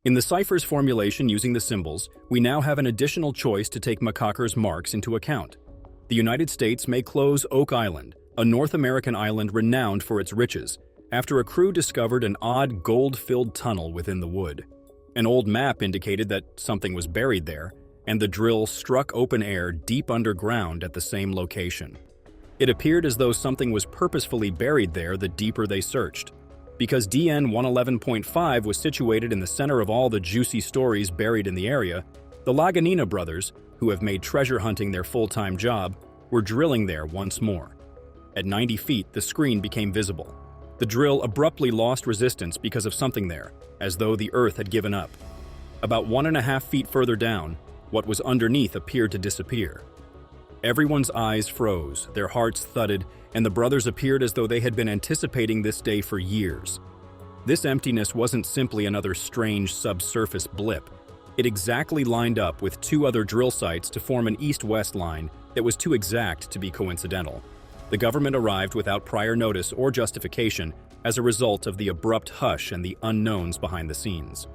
In the cipher's formulation using the symbols, we now have an additional choice to take Macocker's marks into account. The United States may close Oak Island, a North American island renowned for its riches, after a crew discovered an odd gold-filled tunnel within the wood. An old map indicated that something was buried there, and the drill struck open air deep underground at the same location. It appeared as though something was purposefully buried there the deeper they searched. Because DN 111.5 was situated in the center of all the juicy stories buried in the area, the LagIna brothers, who have made treasure hunting their full-time job, were drilling there once more. At 90 feet, the screen became visible. The drill abruptly lost resistance because of something there, as though the earth had given up. About 1.5 feet further down, what was underneath appeared to disappear. Everyone's eyes froze, their hearts thudded, and the brothers appeared as though they had been anticipating this day for years. This emptiness wasn't simply another strange subsurface blip. It exactly lined up with two other drill sites to form an east-west line that was too exact to be coincidental. The government arrived without prior notice or justification as a result of the abrupt hush and the unknowns behind the scenes.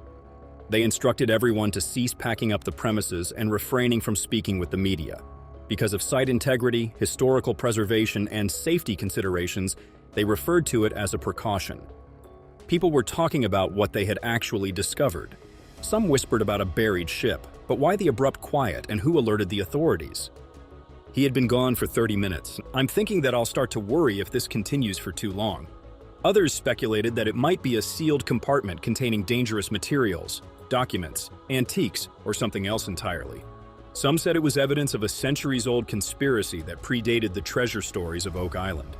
They instructed everyone to cease packing up the premises and refraining from speaking with the media. Because of site integrity, historical preservation, and safety considerations, they referred to it as a precaution. People were talking about what they had actually discovered. Some whispered about a buried ship, but why the abrupt quiet and who alerted the authorities? He had been gone for 30 minutes. I'm thinking that I'll start to worry if this continues for too long. Others speculated that it might be a sealed compartment containing dangerous materials, documents, antiques, or something else entirely. Some said it was evidence of a centuries-old conspiracy that predated the treasure stories of Oak Island.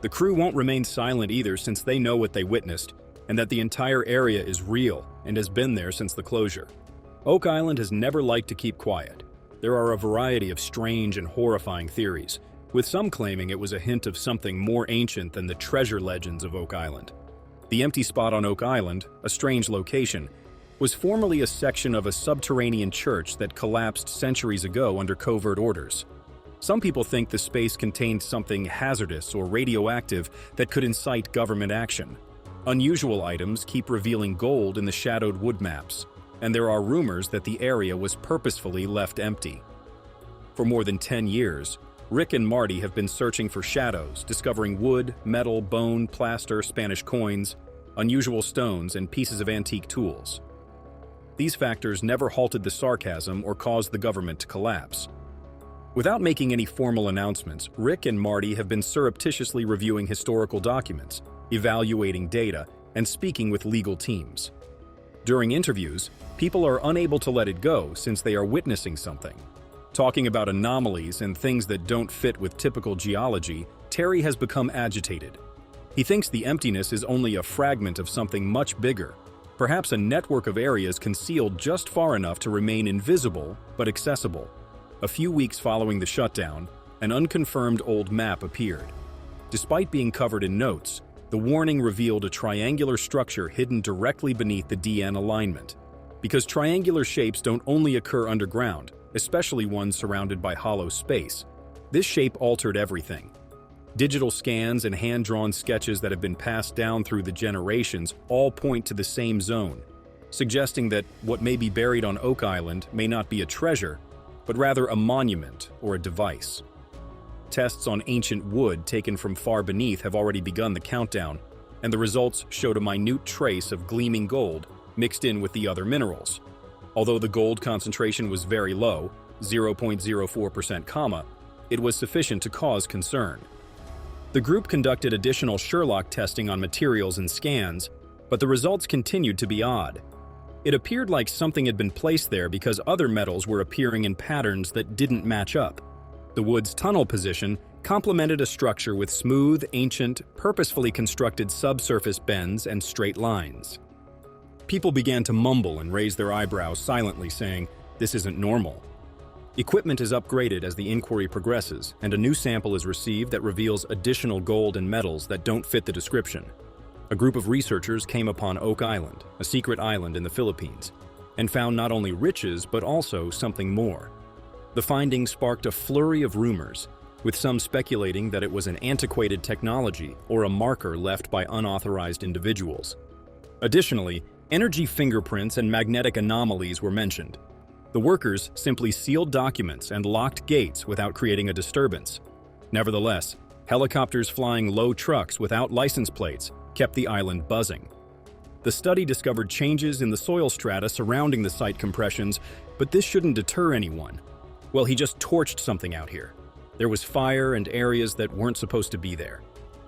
The crew won't remain silent either, since they know what they witnessed, and that the entire area is real and has been there since the closure. Oak Island has never liked to keep quiet. There are a variety of strange and horrifying theories, with some claiming it was a hint of something more ancient than the treasure legends of Oak Island. The empty spot on Oak Island, a strange location, was formerly a section of a subterranean church that collapsed centuries ago under covert orders. Some people think the space contained something hazardous or radioactive that could incite government action. Unusual items keep revealing gold in the shadowed wood maps, and there are rumors that the area was purposefully left empty. For more than 10 years, Rick and Marty have been searching for shadows, discovering wood, metal, bone, plaster, Spanish coins, unusual stones, and pieces of antique tools. These factors never halted the sarcasm or caused the government to collapse. Without making any formal announcements, Rick and Marty have been surreptitiously reviewing historical documents, evaluating data, and speaking with legal teams. During interviews, people are unable to let it go since they are witnessing something. Talking about anomalies and things that don't fit with typical geology, Terry has become agitated. He thinks the emptiness is only a fragment of something much bigger, perhaps a network of areas concealed just far enough to remain invisible but accessible. A few weeks following the shutdown, an unconfirmed old map appeared. Despite being covered in notes, the warning revealed a triangular structure hidden directly beneath the DN alignment. Because triangular shapes don't only occur underground, especially ones surrounded by hollow space, this shape altered everything. Digital scans and hand-drawn sketches that have been passed down through the generations all point to the same zone, suggesting that what may be buried on Oak Island may not be a treasure, but rather a monument or a device. Tests on ancient wood taken from far beneath have already begun the countdown, and the results showed a minute trace of gleaming gold mixed in with the other minerals. Although the gold concentration was very low, 0.04%, it was sufficient to cause concern. The group conducted additional Sherlock testing on materials and scans, but the results continued to be odd. It appeared like something had been placed there because other metals were appearing in patterns that didn't match up. The wood's tunnel position complemented a structure with smooth, ancient, purposefully constructed subsurface bends and straight lines. People began to mumble and raise their eyebrows silently, saying, "This isn't normal." Equipment is upgraded as the inquiry progresses, and a new sample is received that reveals additional gold and metals that don't fit the description. A group of researchers came upon Oak Island, a secret island in the Philippines, and found not only riches but also something more. The findings sparked a flurry of rumors, with some speculating that it was an antiquated technology or a marker left by unauthorized individuals. Additionally, Energy fingerprints and magnetic anomalies were mentioned. The workers simply sealed documents and locked gates without creating a disturbance. Nevertheless, helicopters flying low trucks without license plates kept the island buzzing. The study discovered changes in the soil strata surrounding the site compressions, but this shouldn't deter anyone. Well, he just torched something out here. There was fire and areas that weren't supposed to be there.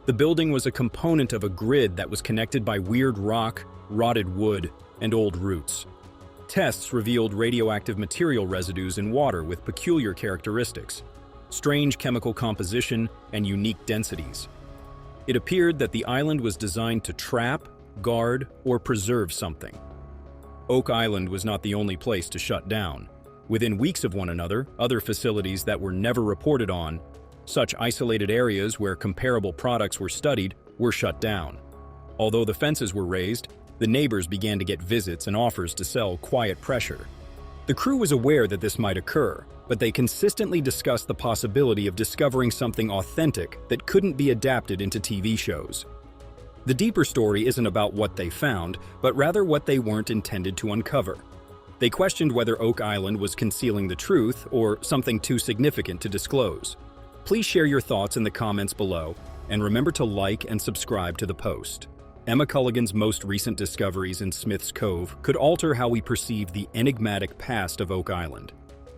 The building was a component of a grid that was connected by weird rock, rotted wood, and old roots. Tests revealed radioactive material residues in water with peculiar characteristics, strange chemical composition, and unique densities. It appeared that the island was designed to trap, guard, or preserve something. Oak Island was not the only place to shut down. Within weeks of one another, other facilities that were never reported on, such isolated areas where comparable products were studied, were shut down. Although the fences were raised, the neighbors began to get visits and offers to sell quiet pressure. The crew was aware that this might occur, but they consistently discussed the possibility of discovering something authentic that couldn't be adapted into TV shows. The deeper story isn't about what they found, but rather what they weren't intended to uncover. They questioned whether Oak Island was concealing the truth or something too significant to disclose. Please share your thoughts in the comments below, and remember to like and subscribe to the post. Emma Culligan's most recent discoveries in Smith's Cove could alter how we perceive the enigmatic past of Oak Island.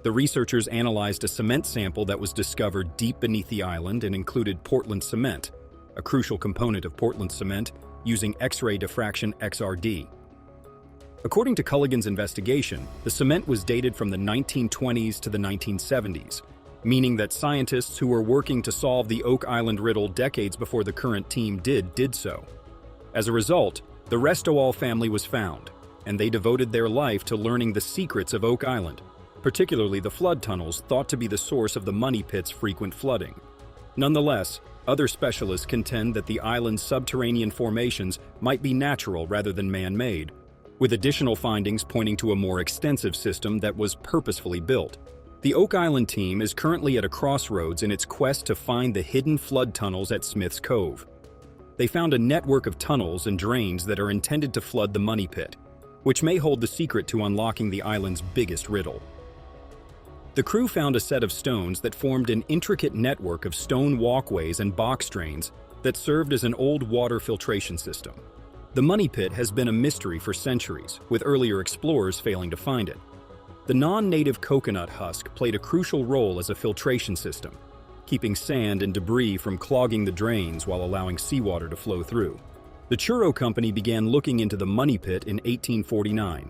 The researchers analyzed a cement sample that was discovered deep beneath the island and included Portland cement, a crucial component of Portland cement, using X-ray diffraction XRD. According to Culligan's investigation, the cement was dated from the 1920s to the 1970s, meaning that scientists who were working to solve the Oak Island riddle decades before the current team did so. As a result, the Restowall family was found, and they devoted their life to learning the secrets of Oak Island, particularly the flood tunnels thought to be the source of the money pit's frequent flooding. Nonetheless, other specialists contend that the island's subterranean formations might be natural rather than man-made, with additional findings pointing to a more extensive system that was purposefully built. The Oak Island team is currently at a crossroads in its quest to find the hidden flood tunnels at Smith's Cove. They found a network of tunnels and drains that are intended to flood the money pit, which may hold the secret to unlocking the island's biggest riddle. The crew found a set of stones that formed an intricate network of stone walkways and box drains that served as an old water filtration system. The money pit has been a mystery for centuries, with earlier explorers failing to find it. The non-native coconut husk played a crucial role as a filtration system, keeping sand and debris from clogging the drains while allowing seawater to flow through. The Churro Company began looking into the money pit in 1849.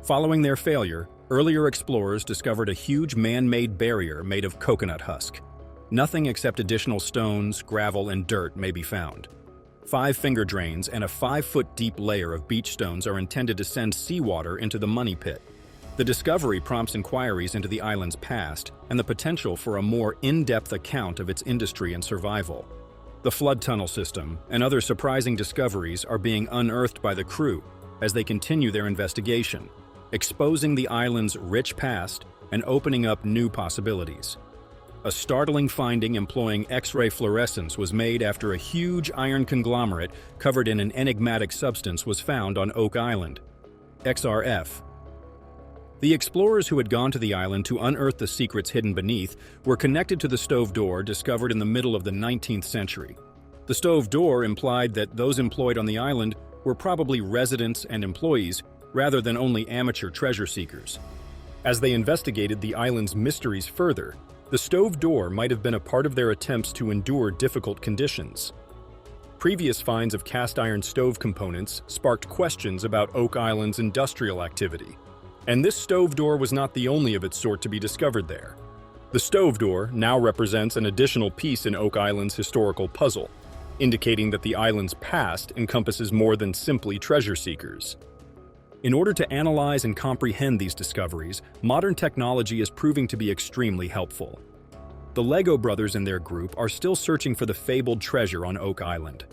Following their failure, earlier explorers discovered a huge man-made barrier made of coconut husk. Nothing except additional stones, gravel, and dirt may be found. 5 finger drains and a 5-foot deep layer of beach stones are intended to send seawater into the money pit. The discovery prompts inquiries into the island's past and the potential for a more in-depth account of its industry and survival. The flood tunnel system and other surprising discoveries are being unearthed by the crew as they continue their investigation, exposing the island's rich past and opening up new possibilities. A startling finding employing X-ray fluorescence was made after a huge iron conglomerate covered in an enigmatic substance was found on Oak Island, XRF. The explorers who had gone to the island to unearth the secrets hidden beneath were connected to the stove door discovered in the middle of the 19th century. The stove door implied that those employed on the island were probably residents and employees rather than only amateur treasure seekers. As they investigated the island's mysteries further, the stove door might have been a part of their attempts to endure difficult conditions. Previous finds of cast iron stove components sparked questions about Oak Island's industrial activity. And this stove door was not the only of its sort to be discovered there. The stove door now represents an additional piece in Oak Island's historical puzzle, indicating that the island's past encompasses more than simply treasure seekers. In order to analyze and comprehend these discoveries, modern technology is proving to be extremely helpful. The Lego brothers and their group are still searching for the fabled treasure on Oak Island.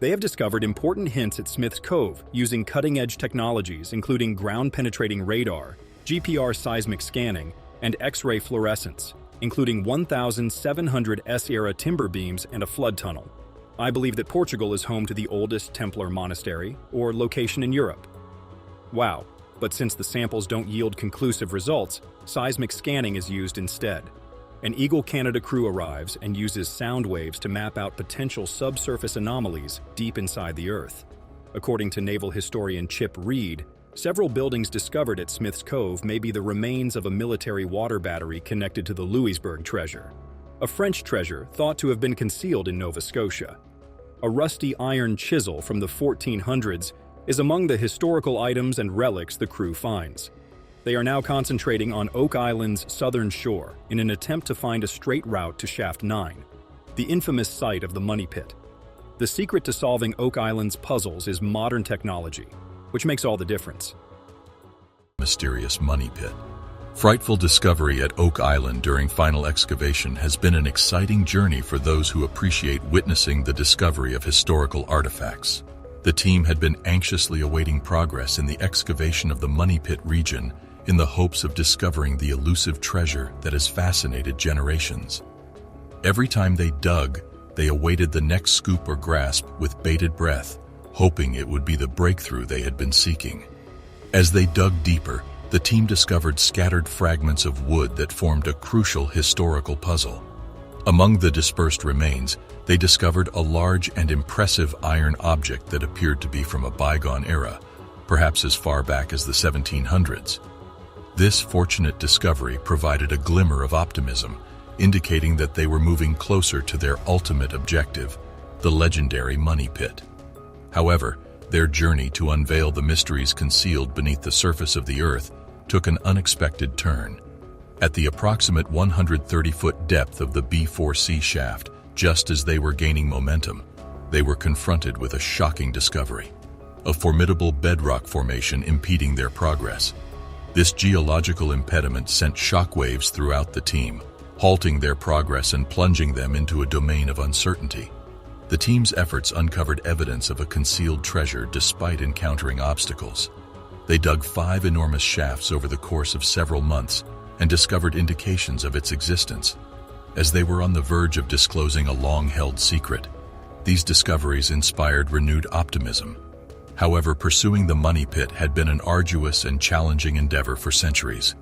They have discovered important hints at Smith's Cove using cutting-edge technologies including ground-penetrating radar, GPR seismic scanning, and X-ray fluorescence, including 1,700 S-era timber beams and a flood tunnel. I believe that Portugal is home to the oldest Templar monastery or location in Europe. Wow, but since the samples don't yield conclusive results, seismic scanning is used instead. An Eagle Canada crew arrives and uses sound waves to map out potential subsurface anomalies deep inside the Earth. According to naval historian Chip Reed, several buildings discovered at Smith's Cove may be the remains of a military water battery connected to the Louisbourg treasure, a French treasure thought to have been concealed in Nova Scotia. A rusty iron chisel from the 1400s is among the historical items and relics the crew finds. They are now concentrating on Oak Island's southern shore in an attempt to find a straight route to Shaft 9, the infamous site of the money pit. The secret to solving Oak Island's puzzles is modern technology, which makes all the difference. Mysterious money pit. Frightful discovery at Oak Island during final excavation has been an exciting journey for those who appreciate witnessing the discovery of historical artifacts. The team had been anxiously awaiting progress in the excavation of the money pit region in the hopes of discovering the elusive treasure that has fascinated generations. Every time they dug, they awaited the next scoop or grasp with bated breath, hoping it would be the breakthrough they had been seeking. As they dug deeper, the team discovered scattered fragments of wood that formed a crucial historical puzzle. Among the dispersed remains, they discovered a large and impressive iron object that appeared to be from a bygone era, perhaps as far back as the 1700s. This fortunate discovery provided a glimmer of optimism, indicating that they were moving closer to their ultimate objective, the legendary money pit. However, their journey to unveil the mysteries concealed beneath the surface of the Earth took an unexpected turn. At the approximate 130-foot depth of the B4C shaft, just as they were gaining momentum, they were confronted with a shocking discovery: a formidable bedrock formation impeding their progress. This geological impediment sent shockwaves throughout the team, halting their progress and plunging them into a domain of uncertainty. The team's efforts uncovered evidence of a concealed treasure despite encountering obstacles. They dug 5 enormous shafts over the course of several months and discovered indications of its existence. As they were on the verge of disclosing a long-held secret, these discoveries inspired renewed optimism. However, pursuing the money pit had been an arduous and challenging endeavor for centuries.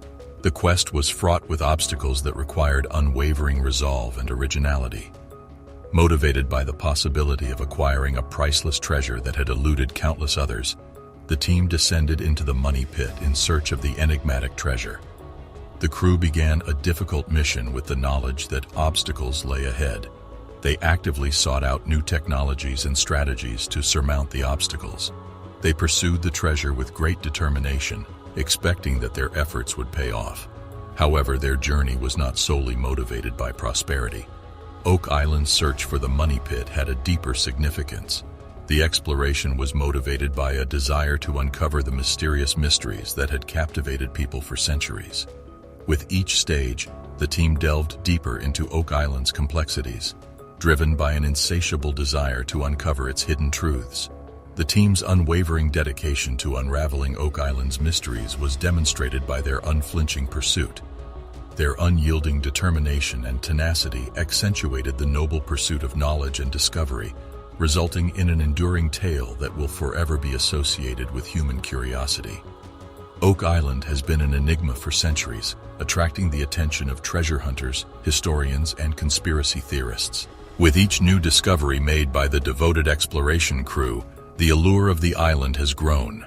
The quest was fraught with obstacles that required unwavering resolve and originality. Motivated by the possibility of acquiring a priceless treasure that had eluded countless others, the team descended into the money pit in search of the enigmatic treasure. The crew began a difficult mission with the knowledge that obstacles lay ahead. They actively sought out new technologies and strategies to surmount the obstacles. They pursued the treasure with great determination, expecting that their efforts would pay off. However, their journey was not solely motivated by prosperity. Oak Island's search for the money pit had a deeper significance. The exploration was motivated by a desire to uncover the mysterious mysteries that had captivated people for centuries. With each stage, the team delved deeper into Oak Island's complexities, driven by an insatiable desire to uncover its hidden truths. The team's unwavering dedication to unraveling Oak Island's mysteries was demonstrated by their unflinching pursuit. Their unyielding determination and tenacity accentuated the noble pursuit of knowledge and discovery, resulting in an enduring tale that will forever be associated with human curiosity. Oak Island has been an enigma for centuries, attracting the attention of treasure hunters, historians, and conspiracy theorists. With each new discovery made by the devoted exploration crew, the allure of the island has grown.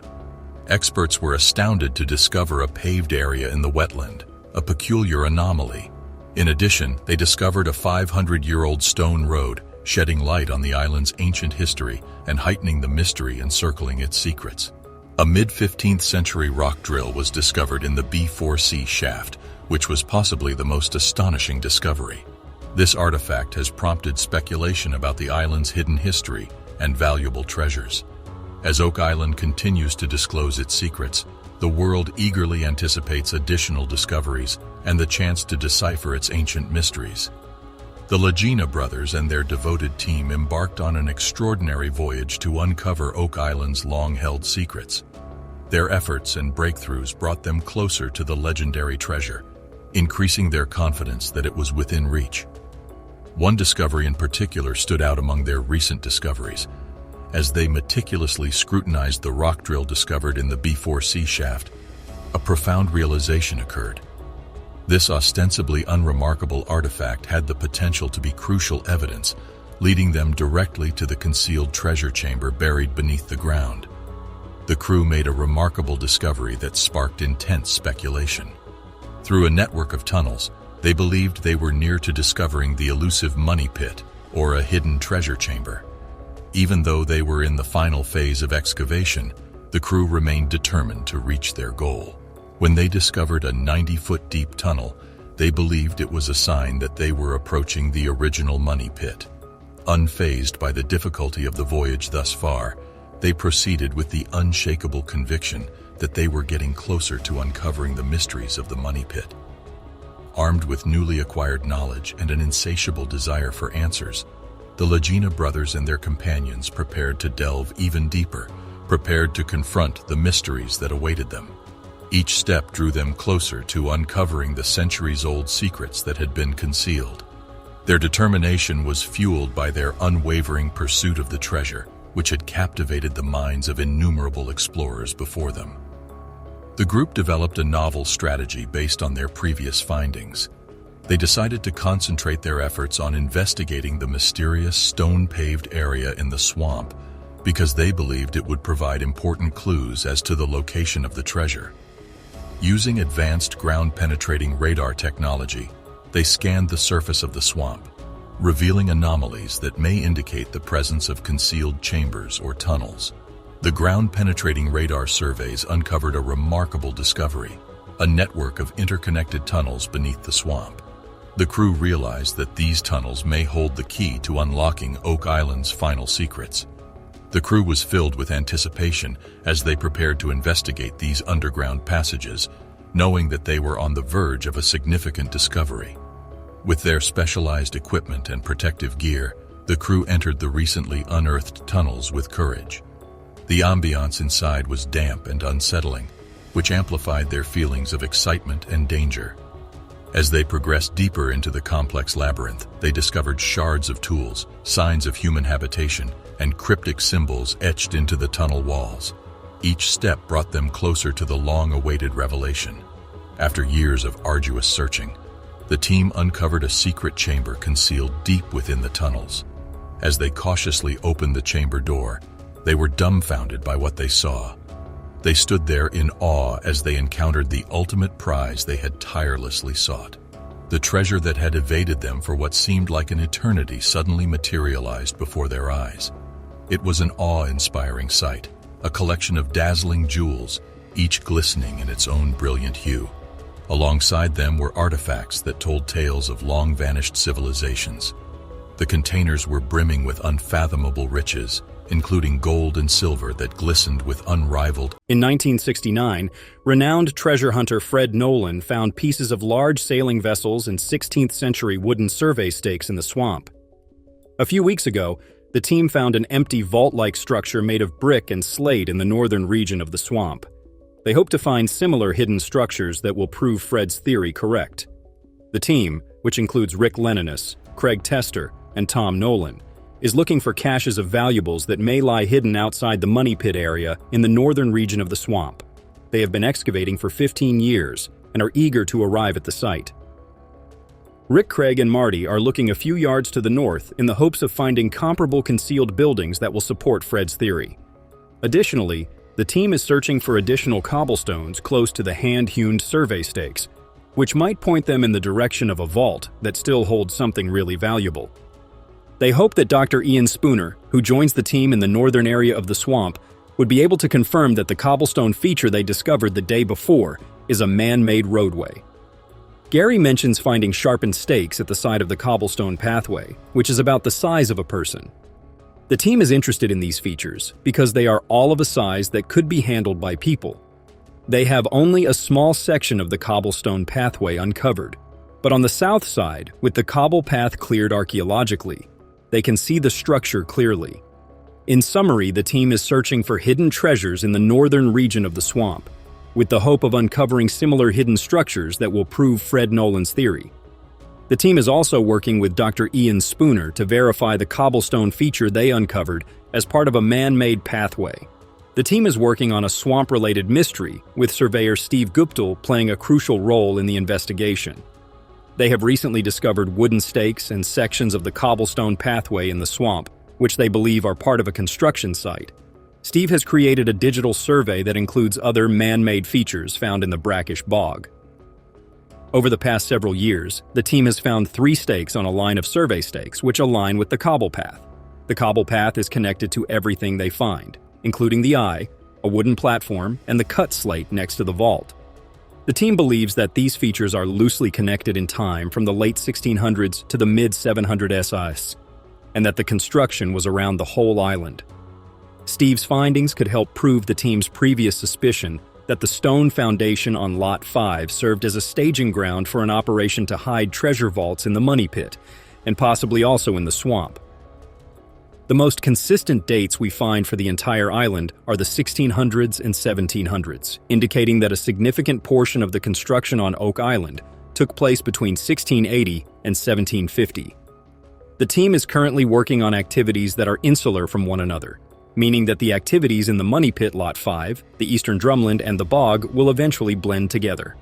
Experts were astounded to discover a paved area in the wetland, a peculiar anomaly. In addition, they discovered a 500-year-old stone road, shedding light on the island's ancient history and heightening the mystery encircling its secrets. A mid-15th century rock drill was discovered in the B4C shaft, which was possibly the most astonishing discovery. This artifact has prompted speculation about the island's hidden history and valuable treasures. As Oak Island continues to disclose its secrets, the world eagerly anticipates additional discoveries and the chance to decipher its ancient mysteries. The Lagena brothers and their devoted team embarked on an extraordinary voyage to uncover Oak Island's long-held secrets. Their efforts and breakthroughs brought them closer to the legendary treasure, increasing their confidence that it was within reach. One discovery in particular stood out among their recent discoveries: As they meticulously scrutinized the rock drill discovered in the B4C shaft, a profound realization occurred. This ostensibly unremarkable artifact had the potential to be crucial evidence, leading them directly to the concealed treasure chamber buried beneath the ground. The crew made a remarkable discovery that sparked intense speculation. Through a network of tunnels, they believed they were near to discovering the elusive money pit, or a hidden treasure chamber. Even though they were in the final phase of excavation, the crew remained determined to reach their goal. When they discovered a 90-foot deep tunnel, they believed it was a sign that they were approaching the original money pit. Unfazed by the difficulty of the voyage thus far, they proceeded with the unshakable conviction that they were getting closer to uncovering the mysteries of the money pit. Armed with newly acquired knowledge and an insatiable desire for answers, the Lagena brothers and their companions prepared to delve even deeper, prepared to confront the mysteries that awaited them. Each step drew them closer to uncovering the centuries-old secrets that had been concealed. Their determination was fueled by their unwavering pursuit of the treasure, which had captivated the minds of innumerable explorers before them. The group developed a novel strategy based on their previous findings. They decided to concentrate their efforts on investigating the mysterious stone-paved area in the swamp because they believed it would provide important clues as to the location of the treasure. Using advanced ground-penetrating radar technology, they scanned the surface of the swamp, revealing anomalies that may indicate the presence of concealed chambers or tunnels. The ground-penetrating radar surveys uncovered a remarkable discovery, a network of interconnected tunnels beneath the swamp. The crew realized that these tunnels may hold the key to unlocking Oak Island's final secrets. The crew was filled with anticipation as they prepared to investigate these underground passages, knowing that they were on the verge of a significant discovery. With their specialized equipment and protective gear, the crew entered the recently unearthed tunnels with courage. The ambiance inside was damp and unsettling, which amplified their feelings of excitement and danger. As they progressed deeper into the complex labyrinth, they discovered shards of tools, signs of human habitation, and cryptic symbols etched into the tunnel walls. Each step brought them closer to the long-awaited revelation. After years of arduous searching, the team uncovered a secret chamber concealed deep within the tunnels. As they cautiously opened the chamber door, they were dumbfounded by what they saw. They stood there in awe as they encountered the ultimate prize they had tirelessly sought. The treasure that had evaded them for what seemed like an eternity suddenly materialized before their eyes. It was an awe-inspiring sight, a collection of dazzling jewels, each glistening in its own brilliant hue. Alongside them were artifacts that told tales of long-vanished civilizations. The containers were brimming with unfathomable riches, including gold and silver that glistened with unrivaled. In 1969, renowned treasure hunter Fred Nolan found pieces of large sailing vessels and 16th-century wooden survey stakes in the swamp. A few weeks ago, the team found an empty vault-like structure made of brick and slate in the northern region of the swamp. They hope to find similar hidden structures that will prove Fred's theory correct. The team, which includes Rick Leninis, Craig Tester, and Tom Nolan, is looking for caches of valuables that may lie hidden outside the money pit area in the northern region of the swamp. They have been excavating for 15 years and are eager to arrive at the site. Rick, Craig, and Marty are looking a few yards to the north in the hopes of finding comparable concealed buildings that will support Fred's theory. Additionally, the team is searching for additional cobblestones close to the hand-hewn survey stakes, which might point them in the direction of a vault that still holds something really valuable. They hope that Dr. Ian Spooner, who joins the team in the northern area of the swamp, would be able to confirm that the cobblestone feature they discovered the day before is a man-made roadway. Gary mentions finding sharpened stakes at the side of the cobblestone pathway, which is about the size of a person. The team is interested in these features because they are all of a size that could be handled by people. They have only a small section of the cobblestone pathway uncovered, but on the south side, with the cobble path cleared archaeologically, they can see the structure clearly. In summary, the team is searching for hidden treasures in the northern region of the swamp, with the hope of uncovering similar hidden structures that will prove Fred Nolan's theory. The team is also working with Dr. Ian Spooner to verify the cobblestone feature they uncovered as part of a man-made pathway. The team is working on a swamp-related mystery, with surveyor Steve Guptill playing a crucial role in the investigation. They have recently discovered wooden stakes and sections of the cobblestone pathway in the swamp, which they believe are part of a construction site. Steve has created a digital survey that includes other man-made features found in the brackish bog. Over the past several years, the team has found 3 stakes on a line of survey stakes which align with the cobble path. The cobble path is connected to everything they find, including the eye, a wooden platform, and the cut slate next to the vault. The team believes that these features are loosely connected in time from the late 1600s to the mid-700s, and that the construction was around the whole island. Steve's findings could help prove the team's previous suspicion that the stone foundation on Lot 5 served as a staging ground for an operation to hide treasure vaults in the money pit, and possibly also in the swamp. The most consistent dates we find for the entire island are the 1600s and 1700s, indicating that a significant portion of the construction on Oak Island took place between 1680 and 1750. The team is currently working on activities that are insular from one another, meaning that the activities in the Money Pit Lot 5, the Eastern Drumland, and the Bog will eventually blend together.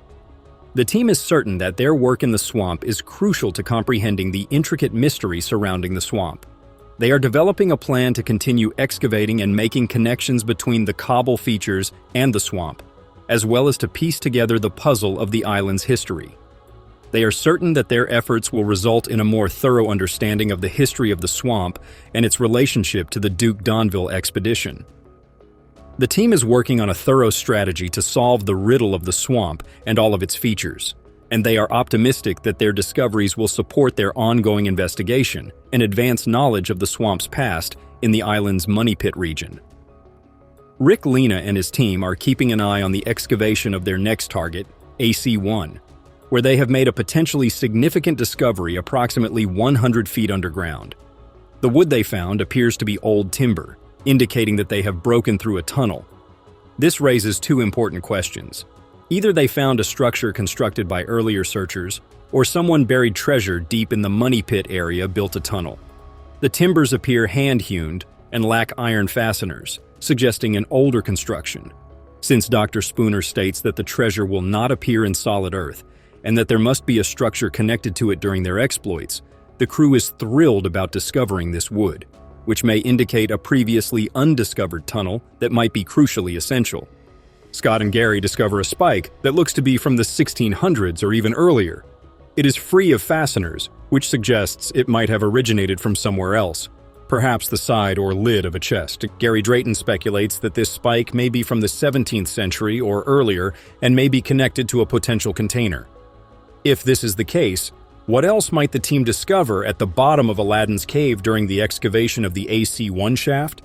The team is certain that their work in the swamp is crucial to comprehending the intricate mystery surrounding the swamp. They are developing a plan to continue excavating and making connections between the cobble features and the swamp, as well as to piece together the puzzle of the island's history. They are certain that their efforts will result in a more thorough understanding of the history of the swamp and its relationship to the Duke d'Anville expedition. The team is working on a thorough strategy to solve the riddle of the swamp and all of its features, and they are optimistic that their discoveries will support their ongoing investigation and advance knowledge of the swamp's past in the island's Money Pit region. LagIna and his team are keeping an eye on the excavation of their next target, AC-1, where they have made a potentially significant discovery approximately 100 feet underground. The wood they found appears to be old timber, indicating that they have broken through a tunnel. This raises 2 important questions. Either they found a structure constructed by earlier searchers, or someone buried treasure deep in the Money Pit area built a tunnel. The timbers appear hand-hewn and lack iron fasteners, suggesting an older construction. Since Dr. Spooner states that the treasure will not appear in solid earth, and that there must be a structure connected to it during their exploits, the crew is thrilled about discovering this wood, which may indicate a previously undiscovered tunnel that might be crucially essential. Scott and Gary discover a spike that looks to be from the 1600s or even earlier. It is free of fasteners, which suggests it might have originated from somewhere else, perhaps the side or lid of a chest. Gary Drayton speculates that this spike may be from the 17th century or earlier and may be connected to a potential container. If this is the case, what else might the team discover at the bottom of Aladdin's cave during the excavation of the AC-1 shaft?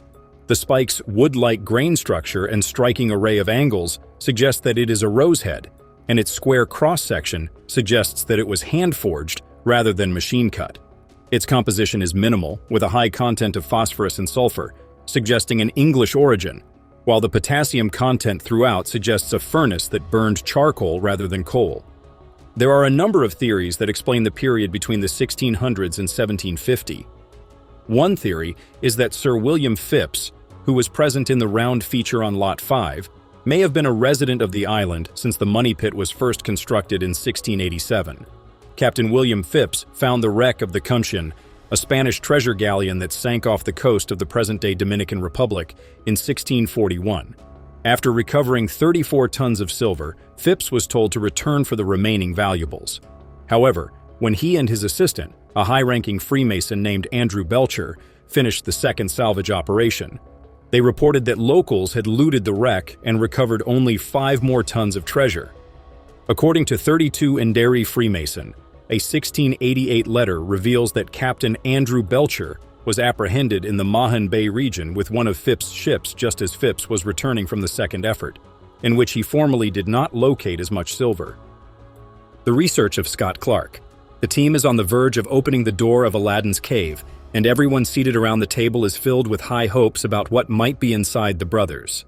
The spike's wood-like grain structure and striking array of angles suggest that it is a rose head, and its square cross-section suggests that it was hand-forged rather than machine-cut. Its composition is minimal, with a high content of phosphorus and sulfur, suggesting an English origin, while the potassium content throughout suggests a furnace that burned charcoal rather than coal. There are a number of theories that explain the period between the 1600s and 1750. One theory is that Sir William Phipps, who was present in the round feature on Lot 5, may have been a resident of the island since the Money Pit was first constructed in 1687. Captain William Phipps found the wreck of the Conchian, a Spanish treasure galleon that sank off the coast of the present-day Dominican Republic in 1641. After recovering 34 tons of silver, Phipps was told to return for the remaining valuables. However, when he and his assistant, a high-ranking Freemason named Andrew Belcher, finished the second salvage operation, they reported that locals had looted the wreck and recovered only 5 more tons of treasure. According to 32 Nderi Freemason, a 1688 letter reveals that Captain Andrew Belcher was apprehended in the Mahon Bay region with one of Phipps' ships just as Phipps was returning from the second effort, in which he formally did not locate as much silver. The research of Scott Clark. The team is on the verge of opening the door of Aladdin's cave, and everyone seated around the table is filled with high hopes about what might be inside the brothers.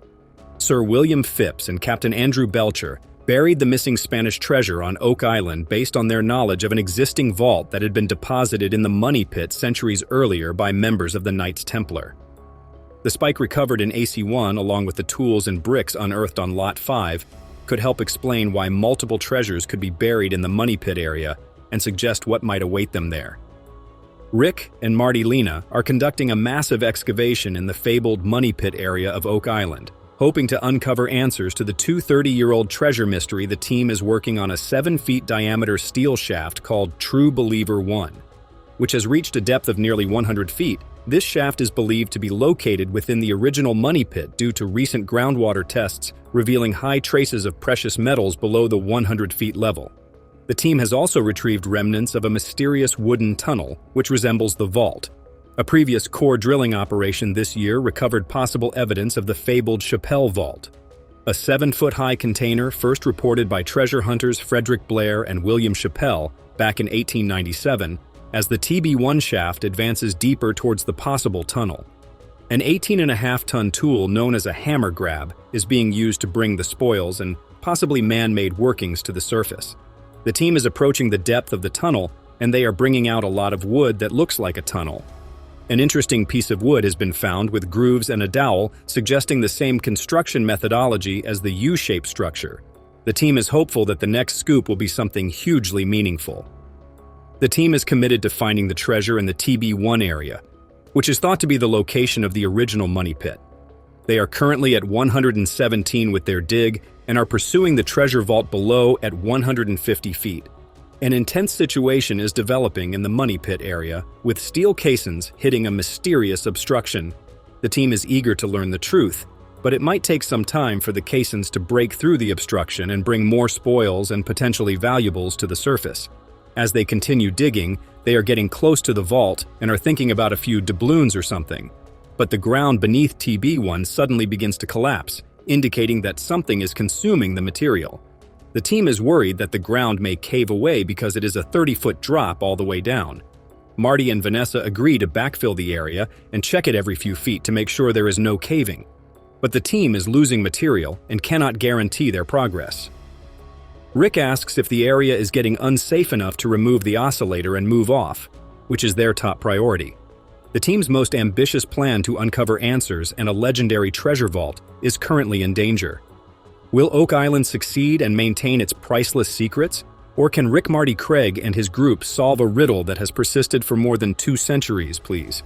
Sir William Phipps and Captain Andrew Belcher buried the missing Spanish treasure on Oak Island based on their knowledge of an existing vault that had been deposited in the money pit centuries earlier by members of the Knights Templar. The spike recovered in AC-1, along with the tools and bricks unearthed on Lot 5, could help explain why multiple treasures could be buried in the money pit area and suggest what might await them there. Rick and Marty Lena are conducting a massive excavation in the fabled money pit area of Oak Island, hoping to uncover answers to the 230-year-old treasure mystery. The team is working on a 7-foot diameter steel shaft called True Believer 1, which has reached a depth of nearly 100 feet. This shaft is believed to be located within the original money pit due to recent groundwater tests revealing high traces of precious metals below the 100 feet level. The team has also retrieved remnants of a mysterious wooden tunnel, which resembles the vault. A previous core drilling operation this year recovered possible evidence of the fabled Chappelle Vault, a 7-foot-high container first reported by treasure hunters Frederick Blair and William Chappelle back in 1897, as the TB1 shaft advances deeper towards the possible tunnel. An 18.5-ton tool known as a hammer grab is being used to bring the spoils and possibly man-made workings to the surface. The team is approaching the depth of the tunnel, and they are bringing out a lot of wood that looks like a tunnel. An interesting piece of wood has been found with grooves and a dowel, suggesting the same construction methodology as the U-shaped structure. The team is hopeful that the next scoop will be something hugely meaningful. The team is committed to finding the treasure in the TB1 area, which is thought to be the location of the original money pit. They are currently at 117 with their dig and are pursuing the treasure vault below at 150 feet. An intense situation is developing in the money pit area, with steel caissons hitting a mysterious obstruction. The team is eager to learn the truth, but it might take some time for the caissons to break through the obstruction and bring more spoils and potentially valuables to the surface. As they continue digging, they are getting close to the vault and are thinking about a few doubloons or something. But the ground beneath TB1 suddenly begins to collapse, indicating that something is consuming the material. The team is worried that the ground may cave away because it is a 30-foot drop all the way down. Marty and Vanessa agree to backfill the area and check it every few feet to make sure there is no caving. But the team is losing material and cannot guarantee their progress. Rick asks if the area is getting unsafe enough to remove the oscillator and move off, which is their top priority. The team's most ambitious plan to uncover answers and a legendary treasure vault is currently in danger. Will Oak Island succeed and maintain its priceless secrets? Or can Rick Marty Craig and his group solve a riddle that has persisted for more than 2 centuries, please?